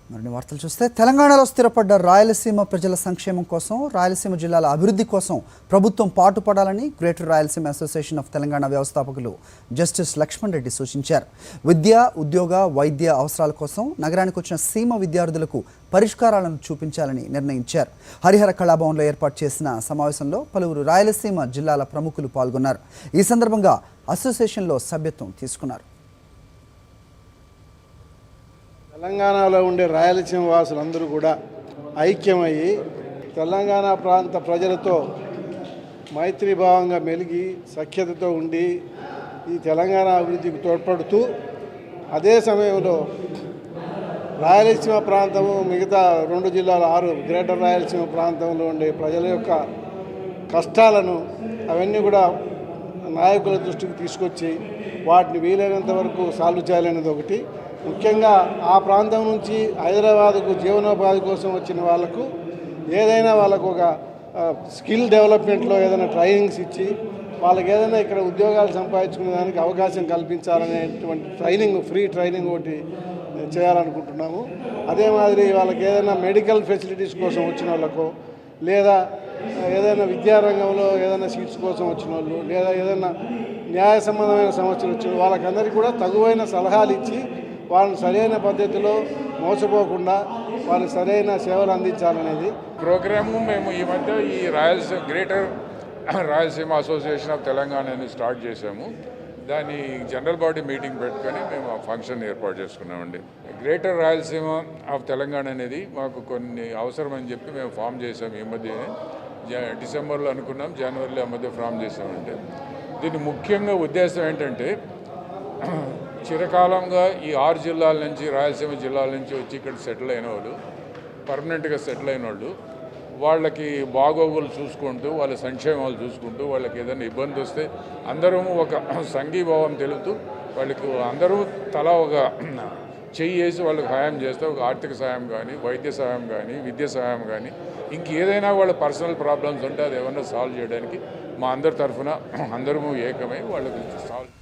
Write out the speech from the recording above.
మరిన్ని వార్తలు చూస్తే తెలంగాణలో స్థిరపడ్డ రాయలసీమ ప్రజల సంక్షేమం కోసం రాయలసీమ జిల్లాల అభివృద్ధి కోసం ప్రభుత్వం పాటుపడాలని greater Rayalaseema association of Telangana వ్యవస్థాపకులు జస్టిస్ లక్ష్మణ్ రెడ్డి సూచించారు. విద్య, ఉద్యోగ, వైద్య అవసరాల కోసం నగరానికి వచ్చిన సీమ విద్యార్థులకు పరిష్కారాలను చూపించాలని నిర్ణయించారు. హరిహర కళాభవన్లో ఏర్పాటు చేసిన సమావేశంలో పలువురు రాయలసీమ జిల్లాల ప్రముఖులు పాల్గొన్నారు. ఈ సందర్భంగా అసోసియేషన్లో సభ్యత్వం తీసుకున్నారు. తెలంగాణలో ఉండే రాయలసీమ వాసులందరూ కూడా ఐక్యమయ్యి తెలంగాణ ప్రాంత ప్రజలతో మైత్రీభావంగా మెలిగి సఖ్యతతో ఉండి ఈ తెలంగాణ అభివృద్ధికి తోడ్పడుతూ అదే సమయంలో రాయలసీమ ప్రాంతము మిగతా 2 జిల్లాల 6 గ్రేటర్ రాయలసీమ ప్రాంతంలో ఉండే ప్రజల యొక్క కష్టాలను అవన్నీ కూడా నాయకుల దృష్టికి తీసుకొచ్చి వాటిని వీలైనంత వరకు సాల్వ్ చేయాలనేది ఒకటి. ముఖ్యంగా ఆ ప్రాంతం నుంచి హైదరాబాద్కు జీవనోపాధి కోసం వచ్చిన వాళ్ళకు ఏదైనా వాళ్ళకు ఒక స్కిల్ డెవలప్మెంట్లో ఏదైనా ట్రైనింగ్స్ ఇచ్చి వాళ్ళకి ఏదైనా ఇక్కడ ఉద్యోగాలు సంపాదించుకునే దానికి అవకాశం కల్పించాలనేటువంటి ట్రైనింగ్, ఫ్రీ ట్రైనింగ్ ఒకటి చేయాలనుకుంటున్నాము. అదే మాదిరి వాళ్ళకి ఏదైనా మెడికల్ ఫెసిలిటీస్ కోసం వచ్చిన వాళ్ళకు, లేదా ఏదైనా విద్యారంగంలో ఏదైనా సీట్స్ కోసం వచ్చిన వాళ్ళు, లేదా ఏదైనా న్యాయ సంబంధమైన సమస్యలు వచ్చిన వాళ్ళకందరికీ కూడా తగువైన సలహాలు ఇచ్చి వాళ్ళని సరైన పద్ధతిలో మోసపోకుండా వాళ్ళకి సరైన సేవలు అందించాలనేది ప్రోగ్రాము. మేము ఈ మధ్య ఈ గ్రేటర్ రాయలసీమ అసోసియేషన్ ఆఫ్ తెలంగాణని స్టార్ట్ చేసాము. దాని జనరల్ బాడీ మీటింగ్ పెట్టుకొని మేము ఆ ఫంక్షన్ ఏర్పాటు చేసుకున్నామండి. గ్రేటర్ రాయలసీమ ఆఫ్ తెలంగాణ అనేది మాకు కొన్ని అవసరమని చెప్పి మేము ఫామ్ చేసాము. ఈ మధ్య డిసెంబర్లో అనుకున్నాం, జనవరిలో ఆ మధ్య ఫామ్ చేసామంటే దీని ముఖ్యంగా ఉద్దేశం ఏంటంటే చిరకాలంగా ఈ 6 జిల్లాల నుంచి, రాయలసీమ జిల్లాల నుంచి వచ్చి ఇక్కడ సెటిల్ అయిన వాళ్ళు, పర్మనెంట్గా సెటిల్ అయిన వాళ్ళు, వాళ్ళకి బాగోగులు చూసుకుంటూ, వాళ్ళ సంక్షేమాలు చూసుకుంటూ, వాళ్ళకి ఏదైనా ఇబ్బంది వస్తే అందరూ ఒక సంఘీభావం తెలుపుతూ వాళ్ళకి అందరూ తలా ఒక చెయ్యి వేసి వాళ్ళకి సహాయం చేస్తే, ఒక ఆర్థిక సహాయం కానీ, వైద్య సహాయం కానీ, విద్య సహాయం కానీ, ఇంకేదైనా వాళ్ళ పర్సనల్ ప్రాబ్లమ్స్ ఉంటే అది ఏమన్నా సాల్వ్ చేయడానికి మా అందరి తరఫున అందరూ ఏకమై వాళ్ళకి సాల్వ్